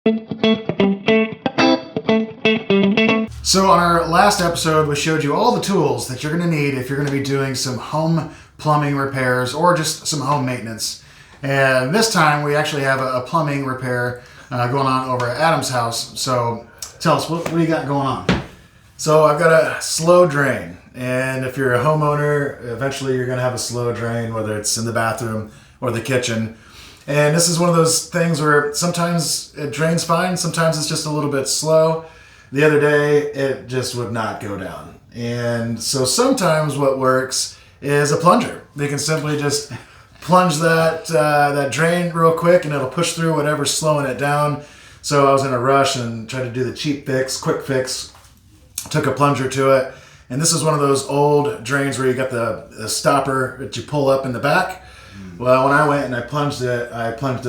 So on our last episode, we showed you all the tools that you're going to need if you're going to be doing some home plumbing repairs or just some home maintenance. And this time we actually have a plumbing repair going on over at Adam's house. So tell us, what do you got going on? So I've got a slow drain. And if you're a homeowner, eventually you're going to have a slow drain, whether it's in the bathroom or the kitchen. And this is one of those things where sometimes it drains fine, sometimes it's just a little bit slow. The other day, it just would not go down. And so sometimes what works is a plunger. They can simply just plunge that drain real quick and it'll push through whatever's slowing it down. So I was in a rush and tried to do the cheap fix, quick fix, took a plunger to it. And this is one of those old drains where you got the stopper that you pull up in the back. Well, when I went and I plunged it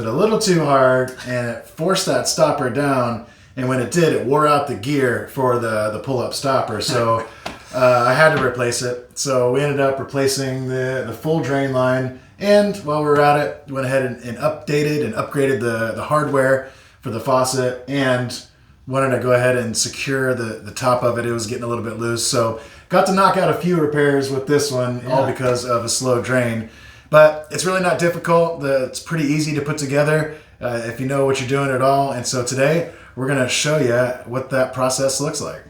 a little too hard and it forced that stopper down. And when it did, it wore out the gear for the pull-up stopper. So I had to replace it. So we ended up replacing the full drain line. And while we were at it, went ahead and updated and upgraded the hardware for the faucet and wanted to go ahead and secure the top of it. It was getting a little bit loose. So got to knock out a few repairs with this one, all because of a slow drain. But it's really not difficult. It's pretty easy to put together if you know what you're doing at all. And so today, we're going to show you what that process looks like.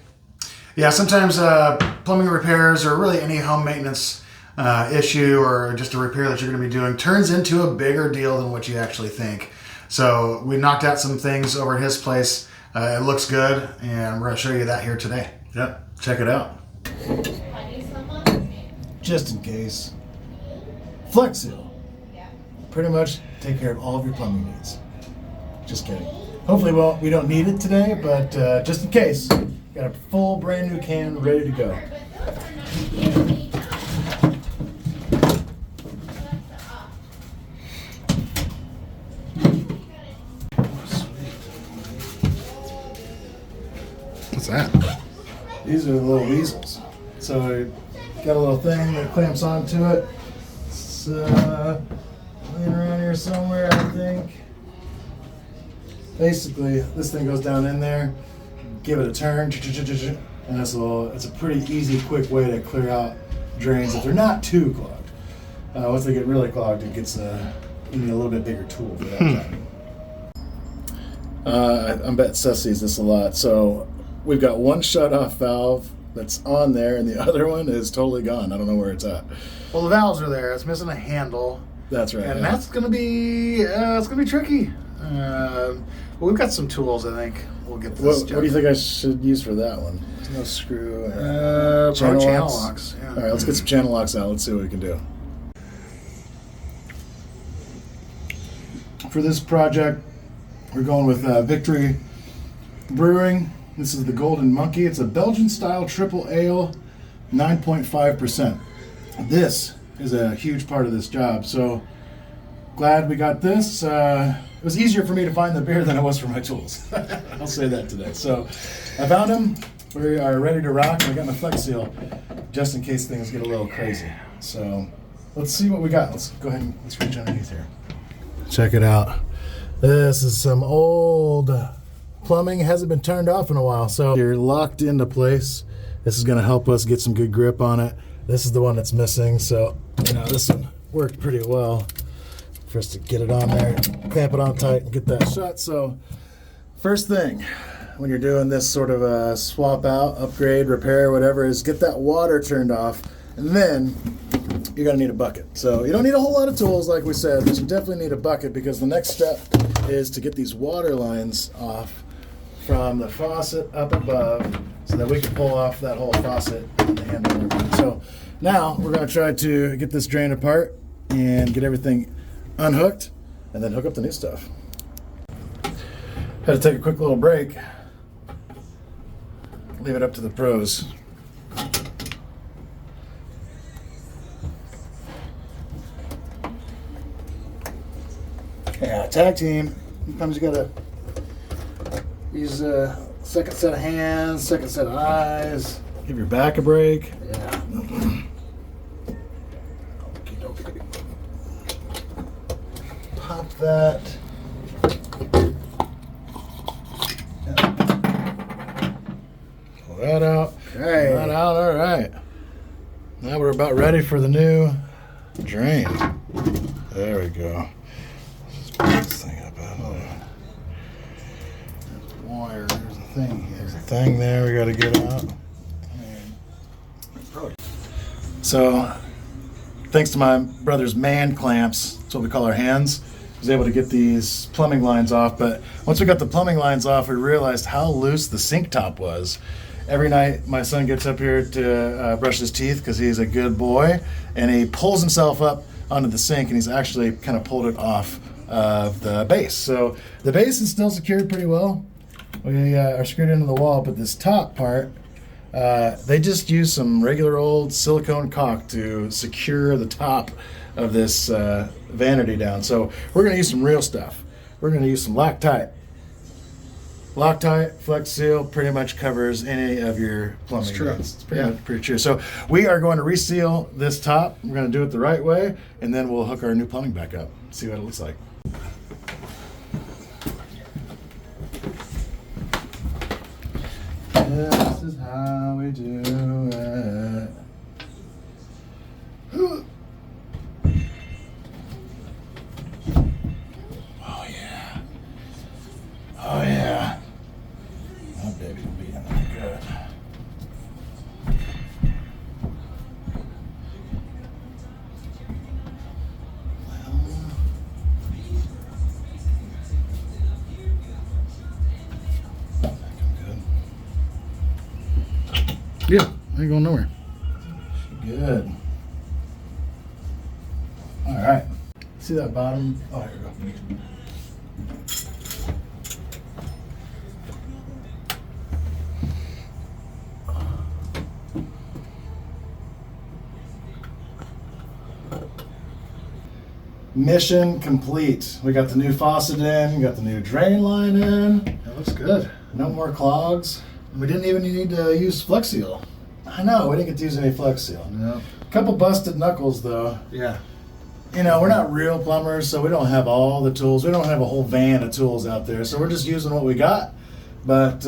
Yeah, sometimes plumbing repairs or really any home maintenance issue or just a repair that you're going to be doing turns into a bigger deal than what you actually think. So we knocked out some things over at his place. It looks good, and we're going to show you that here today. Yep, check it out. Just in case, Flex Seal. Pretty much take care of all of your plumbing needs. Just kidding. Hopefully, we don't need it today, but just in case, got a full brand new can ready to go. What's that? These are the little weasels. So got a little thing that clamps onto it. It's laying around here somewhere, I think. Basically, this thing goes down in there, give it a turn, and it's a pretty easy, quick way to clear out drains if they're not too clogged. Once they get really clogged, it gets you need a little bit bigger tool for that. I bet Seth sees this a lot. So we've got one shut-off valve that's on there, and the other one is totally gone. I don't know where it's at. Well, the valves are there. It's missing a handle. That's right. And that's gonna be it's gonna be tricky. Well, we've got some tools, I think. We'll get this. What do you think I should use for that one? There's no screw. Channel locks. Yeah. All right, let's get some channel locks out. Let's see what we can do. For this project, we're going with Victory Brewing. This is the Golden Monkey. It's a Belgian-style triple ale, 9.5%. This is a huge part of this job. So glad we got this. It was easier for me to find the beer than it was for my tools. I'll say that today. So I found them. We are ready to rock. And I got my Flex Seal just in case things get a little crazy. So let's see what we got. Let's go ahead and let's reach underneath here. Check it out. This is some old plumbing. It hasn't been turned off in a while. So you're locked into place. This is going to help us get some good grip on it. This is the one that's missing. So, this one worked pretty well for us to get it on there, clamp it on tight, and get that shut. So first thing when you're doing this sort of a swap out, upgrade, repair, whatever, is get that water turned off, and then you're going to need a bucket. So you don't need a whole lot of tools like we said, but you definitely need a bucket because the next step is to get these water lines off from the faucet up above so that we can pull off that whole faucet and the handle and everything. So now we're going to try to get this drain apart and get everything unhooked, and then hook up the new stuff. Had to take a quick little break. Leave it up to the pros. Yeah, tag team. Sometimes you gotta use a second set of hands, second set of eyes. Give your back a break. Yeah. Pop that. that out. Okay. That out. All right. Now we're about ready for the new drain. There we go. Let's put this thing up out of there. There's the wire. There's the thing here. There's a thing there we got to get out. So, thanks to my brother's man clamps, that's what we call our hands, I was able to get these plumbing lines off. But once we got the plumbing lines off, we realized how loose the sink top was. Every night, my son gets up here to brush his teeth because he's a good boy, and he pulls himself up onto the sink, and he's actually kind of pulled it off of the base. So the base is still secured pretty well. We are screwed into the wall, but this top part, they just use some regular old silicone caulk to secure the top of this vanity down. So we're going to use some real stuff. We're going to use some Loctite. Loctite, Flex Seal pretty much covers any of your plumbing. It's true. It's pretty true. So we are going to reseal this top. We're going to do it the right way, and then we'll hook our new plumbing back up. See what it looks like. This is how we do it. Oh yeah. Oh yeah. Oh baby will be in there good. Yeah, I ain't going nowhere. Good. All right. See that bottom? Oh, here we go. Mission complete. We got the new faucet in, we got the new drain line in. That looks good. No more clogs. We didn't even need to use Flex Seal. I know, we didn't get to use any Flex Seal. No. Couple busted knuckles though. Yeah. You know, we're not real plumbers, so we don't have all the tools. We don't have a whole van of tools out there, so we're just using what we got. But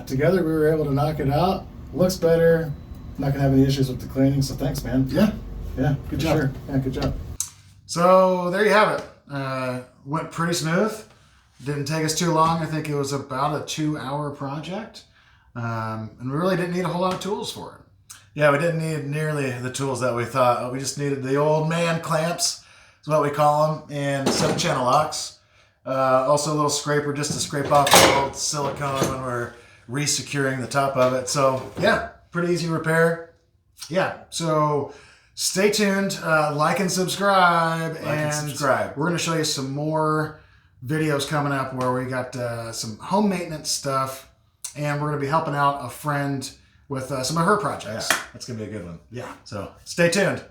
together we were able to knock it out. Looks better. Not gonna have any issues with the cleaning, so thanks, man. Yeah. Yeah, good job. Sure. Yeah, good job. So there you have it. Went pretty smooth. Didn't take us too long. I think it was about a 2-hour project. And we really didn't need a whole lot of tools for it. Yeah, we didn't need nearly the tools that we thought. We just needed the old man clamps, is what we call them, and 7-channel locks. Also a little scraper just to scrape off the old silicone when we're re-securing the top of it. So yeah, pretty easy repair. Yeah, so stay tuned, like and subscribe. We're going to show you some more videos coming up where we got some home maintenance stuff, and we're going to be helping out a friend with some of her projects. Yeah, that's going to be a good one. Yeah, so stay tuned.